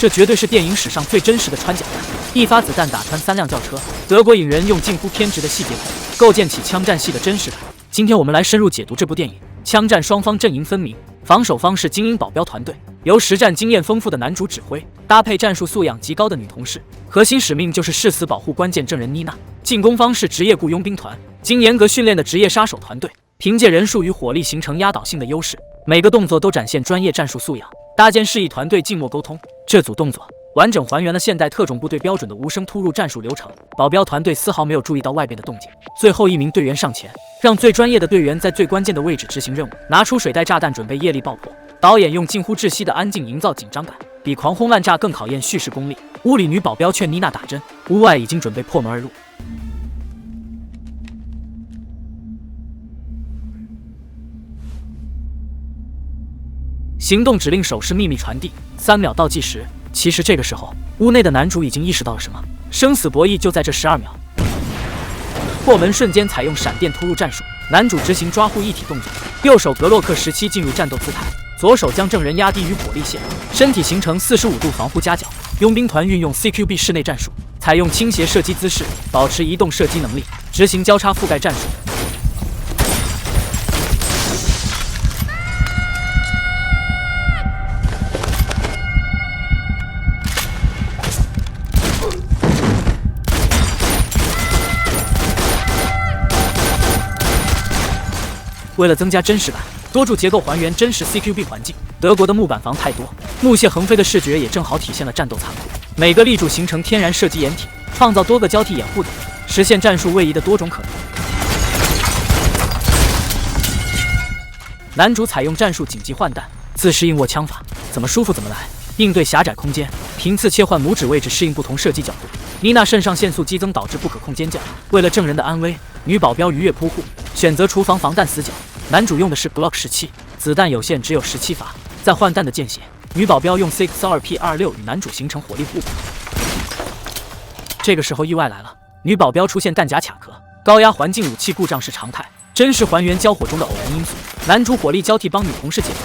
这绝对是电影史上最真实的穿甲弹，一发子弹打穿3辆轿车。德国影人用近乎偏执的细节控，构建起枪战戏的真实感。今天我们来深入解读这部电影。枪战双方阵营分明，防守方是精英保镖团队，由实战经验丰富的男主指挥，搭配战术素养极高的女同事，核心使命就是誓死保护关键证人妮娜。进攻方是职业雇佣兵团，经严格训练的职业杀手团队，凭借人数与火力形成压倒性的优势，每个动作都展现专业战术素养，搭建示意团队静默沟通。这组动作完整还原了现代特种部队标准的无声突入战术流程，保镖团队丝毫没有注意到外边的动静。最后一名队员上前，让最专业的队员在最关键的位置执行任务，拿出水袋炸弹准备业力爆破。导演用近乎窒息的安静营造紧张感，比狂轰滥炸更考验叙事功力。屋里女保镖劝妮娜打针，屋外已经准备破门而入。行动指令手势秘密传递，3秒倒计时。其实这个时候，屋内的男主已经意识到了什么，生死博弈就在这12秒。破门瞬间采用闪电突入战术，男主执行抓护一体动作，右手格洛克17进入战斗姿态，左手将证人压低于火力线，身体形成45度防护夹角。佣兵团运用 CQB 室内战术，采用倾斜射击姿势，保持移动射击能力，执行交叉覆盖战术。为了增加真实感，多处结构还原真实 CQB 环境。德国的木板房太多，木屑横飞的视觉也正好体现了战斗残酷。每个立柱形成天然射击掩体，创造多个交替掩护点，实现战术位移的多种可能。男主采用战术紧急换弹，自适应握枪法，怎么舒服怎么来，应对狭窄空间，频次切换拇指位置适应不同射击角度。妮娜肾上腺素激增导致不可控尖叫，为了证人的安危，女保镖逾越扑护，选择厨房防弹死角。男主用的是 Glock 17，子弹有限，只有17发。在换弹的间隙，女保镖用 SIG-2P26与男主形成火力互补。这个时候意外来了，女保镖出现弹夹卡壳，高压环境武器故障是常态，真实还原交火中的偶然因素。男主火力交替帮女同事解决。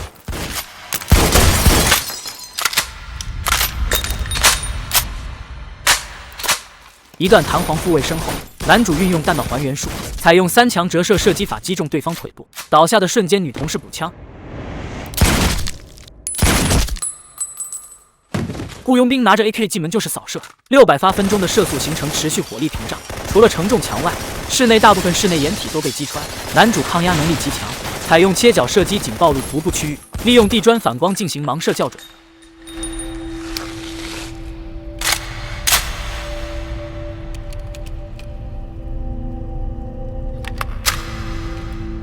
一段弹簧复位身后，男主运用弹道还原术，采用3强折射射击法击中对方腿部，倒下的瞬间女同事补枪。雇佣兵拿着 AK 进门就是扫射，600发分钟的射速形成持续火力屏障。除了承重墙外，室内大部分室内掩体都被击穿。男主抗压能力极强，采用切角射击仅暴露足部区域，利用地砖反光进行盲射校准。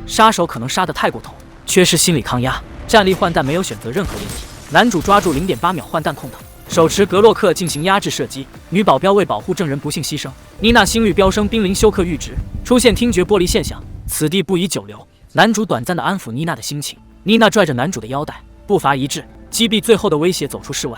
杀手可能杀得太过头，缺失心理抗压，站立换弹没有选择任何掩体。男主抓住 0.8秒换弹空档，手持格洛克进行压制射击。女保镖为保护证人不幸牺牲。妮娜心率飙升，濒临休克阈值，出现听觉剥离现象，此地不宜久留。男主短暂地安抚妮娜的心情，妮娜拽着男主的腰带，步伐一致，击毙最后的威胁，走出室外。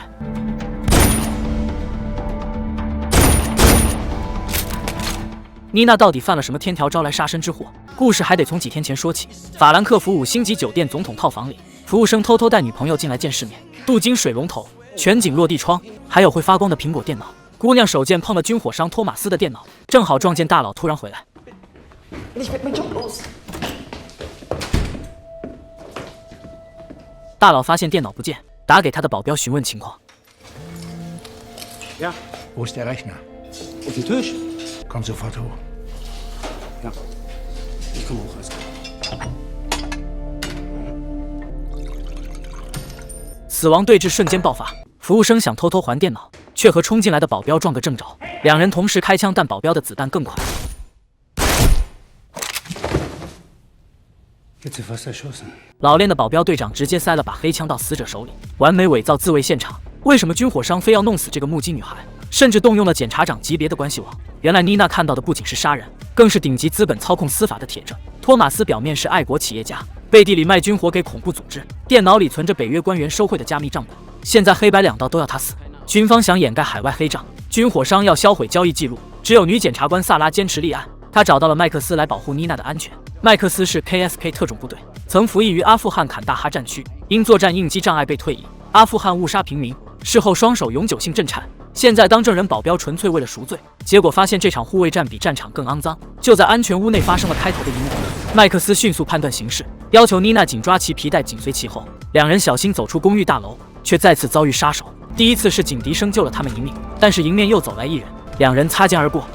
妮娜到底犯了什么天条招来杀身之祸？故事还得从几天前说起。法兰克福5星级酒店总统套房里，服务生偷偷带女朋友进来见世面，镀金水龙头、全景落地窗，还有会发光的苹果电脑。姑娘手贱碰了军火商托马斯的电脑，正好撞见大佬突然回来。大佬发现电脑不见，打给他的保镖询问情况。Ja, wo ist der Rechner? Auf dem Tisch. Komm sofort hoch. Ja, ich komme hoch, alles klar. 死亡对峙瞬间爆发，服务生想偷偷还电脑，却和冲进来的保镖撞个正着，两人同时开枪，但保镖的子弹更快。老练的保镖队长直接塞了把黑枪到死者手里，完美伪造自卫现场。为什么军火商非要弄死这个目击女孩？甚至动用了检察长级别的关系网。原来妮娜看到的不仅是杀人，更是顶级资本操控司法的铁证。托马斯表面是爱国企业家，背地里卖军火给恐怖组织，电脑里存着北约官员收贿的加密账本。现在黑白两道都要他死。军方想掩盖海外黑账，军火商要销毁交易记录。只有女检察官萨拉坚持立案，她找到了麦克斯来保护妮娜的安全。麦克斯是 KSK 特种部队，曾服役于阿富汗坎大哈战区，因作战应激障碍被退役。阿富汗误杀平民，事后双手永久性震颤。现在当证人保镖纯粹为了赎罪，结果发现这场护卫战比战场更肮脏。就在安全屋内发生了开头的一幕，麦克斯迅速判断形势，要求妮娜紧抓其皮带紧随其后。两人小心走出公寓大楼，却再次遭遇杀手。第一次是警笛声救了他们一命，但是迎面又走来一人，两人擦肩而过。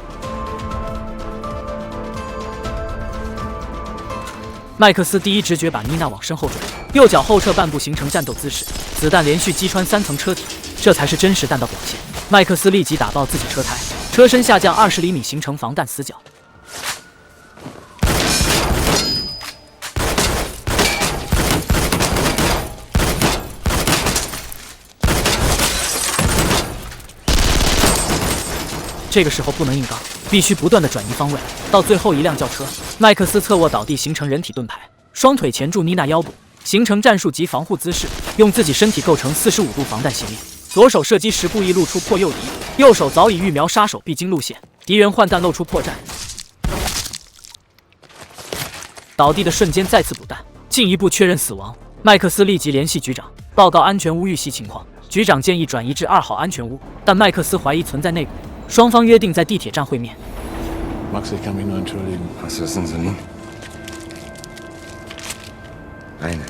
麦克斯第一直觉把妮娜往身后拽，右脚后撤半步形成战斗姿势，子弹连续击穿3层车体，这才是真实弹道表现。麦克斯立即打爆自己车胎，车身下降20厘米形成防弹死角。这个时候不能硬刚，必须不断的转移方位。到最后一辆轿车，麦克斯侧卧倒地形成人体盾牌，双腿钳住妮娜腰部，形成战术级防护姿势，用自己身体构成45度防弹系列。左手射击时故意露出破右敌，右手早已预瞄杀手必经路线，敌人换弹露出破绽。倒地的瞬间再次补弹，进一步确认死亡。麦克斯立即联系局长，报告安全屋遇袭情况。局长建议转移至2号安全屋，但麦克斯怀疑存在内鬼。双方约定在地铁站会面。Max, ich kann mich nur entschuldigen. Hast du das Insulin? Eine.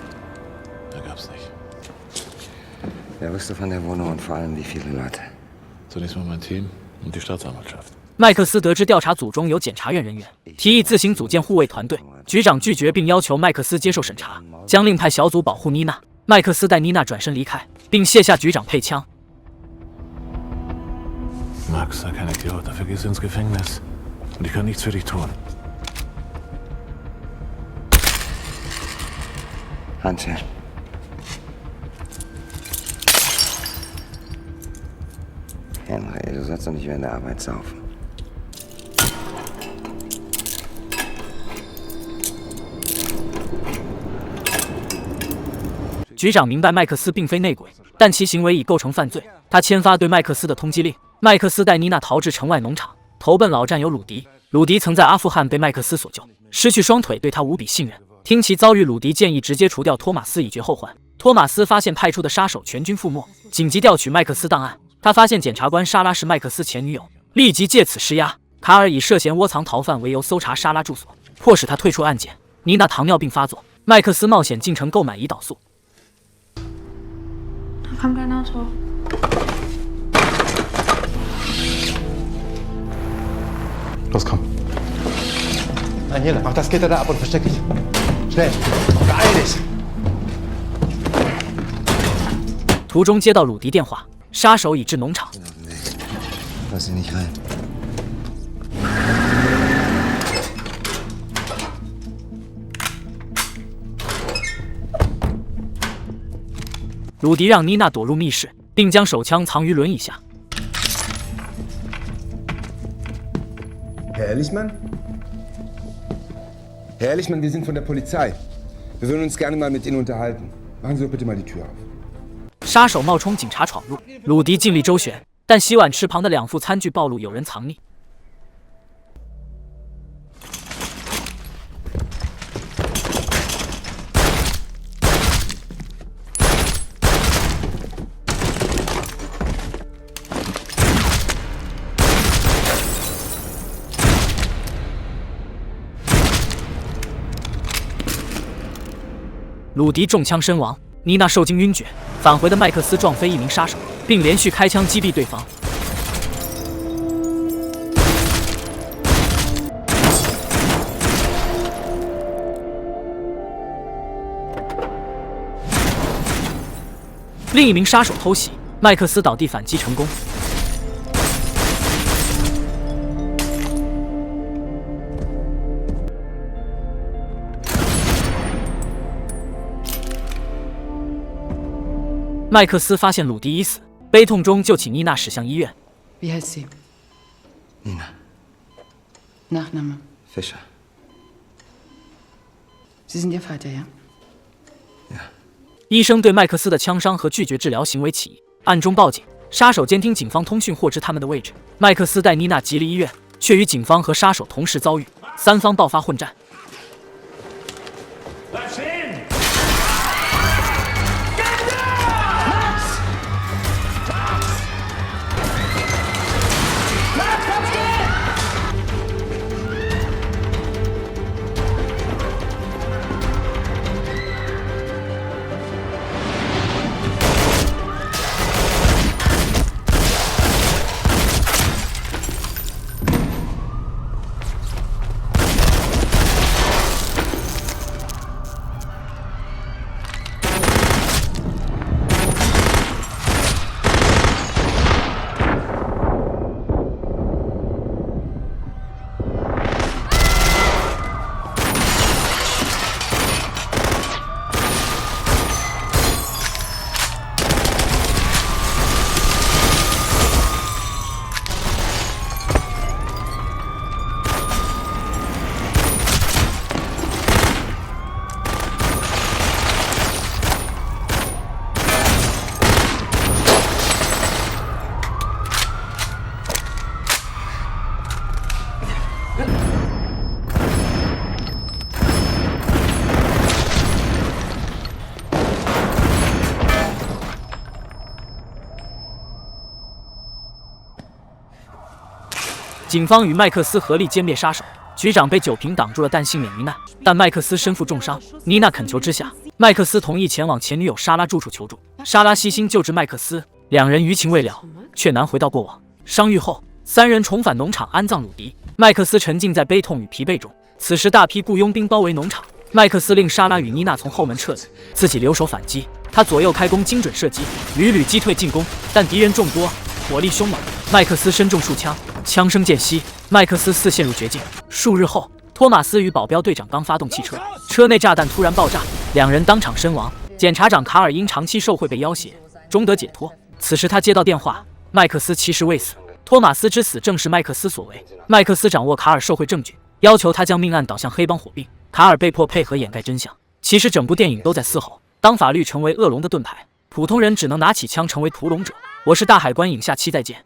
Da gab's nicht. Wer wusste von der Wohnung und vor allem wie viele Leute? Zunächst mal mein Team und die Staatsanwaltschaft. 麦克斯得知调查组中有检察院人员，提议自行组建护卫团队。局长拒绝，并要求麦克斯接受审查，将另派小组保护妮娜。麦克斯带妮娜转身离开，并卸下局长配枪。Max, sei kein Idiot, dafür gehst du ins Gefängnis. Und ich kann nichts für dich tun. Hand her. Henry, du sollst doch nicht während der Arbeit saufen. 局长明白麦克斯并非内鬼，但其行为已构成犯罪。他签发对麦克斯的通缉令。麦克斯带妮娜逃至城外农场，投奔老战友鲁迪。鲁迪曾在阿富汗被麦克斯所救，失去双腿对他无比信任。听其遭遇，鲁迪建议直接除掉托马斯以绝后患。托马斯发现派出的杀手全军覆没，紧急调取麦克斯档案。他发现检察官莎拉是麦克斯前女友，立即借此施压。卡尔以涉嫌窝藏逃犯为由搜查莎拉住所，迫使他退出案件。妮娜糖尿病发作，麦克斯冒险进城购买胰岛素。Kommt dein Auto. Los, komm. Daniela, mach das Gitter da ab und versteck dich. Schnell, beeil dich. 途中接到鲁迪电话，杀手已至农场。Lass sie nicht rein. 鲁迪让妮娜躲入密室，并将手枪藏于轮椅下。Herr Ehrlichmann? Herr Ehrlichmann, wir sind von der Polizei. Wir würden uns gerne mal mit Ihnen unterhalten. Machen Sie doch bitte mal die Tür auf. 杀手冒充警察闯入，鲁迪尽力周旋，但洗碗池旁的2副餐具暴露有人藏匿。鲁迪中枪身亡，妮娜受惊晕厥。返回的麦克斯撞飞一名杀手，并连续开枪击毙对方。另一名杀手偷袭，麦克斯倒地反击成功。麦克斯发现鲁迪已死，悲痛中就请妮娜驶向医院。Wie heißt sie? Nina. Nachname. Fischer. Sie sind ihr Vater, ja? Ja. 医生对麦克斯的枪伤和拒绝治疗行为起疑，暗中报警。杀手监听警方通讯，获知他们的位置。麦克斯带妮娜急离医院，却与警方和杀手同时遭遇，三方爆发混战。警方与麦克斯合力歼灭杀手，局长被酒瓶挡住了，但幸免于难。但麦克斯身负重伤，妮娜恳求之下，麦克斯同意前往前女友莎拉住处求助。莎拉悉心救治麦克斯，两人余情未了，却难回到过往。伤愈后，三人重返农场安葬鲁迪。麦克斯沉浸在悲痛与疲惫中。此时，大批雇佣兵包围农场。麦克斯令莎拉与妮娜从后门撤离，自己留守反击。他左右开弓，精准射击，屡屡击退进攻，但敌人众多，火力凶猛。麦克斯身中数枪，枪声渐息，麦克斯似陷入绝境。数日后，托马斯与保镖队长刚发动汽车，车内炸弹突然爆炸，两人当场身亡。检察长卡尔因长期受贿被要挟，终得解脱。此时他接到电话，麦克斯其实未死，托马斯之死正是麦克斯所为。麦克斯掌握卡尔受贿证据，要求他将命案导向黑帮火并。卡尔被迫配合掩盖真相。其实整部电影都在嘶吼：当法律成为恶龙的盾牌，普通人只能拿起枪成为屠龙者。我是大海观影，下期再见。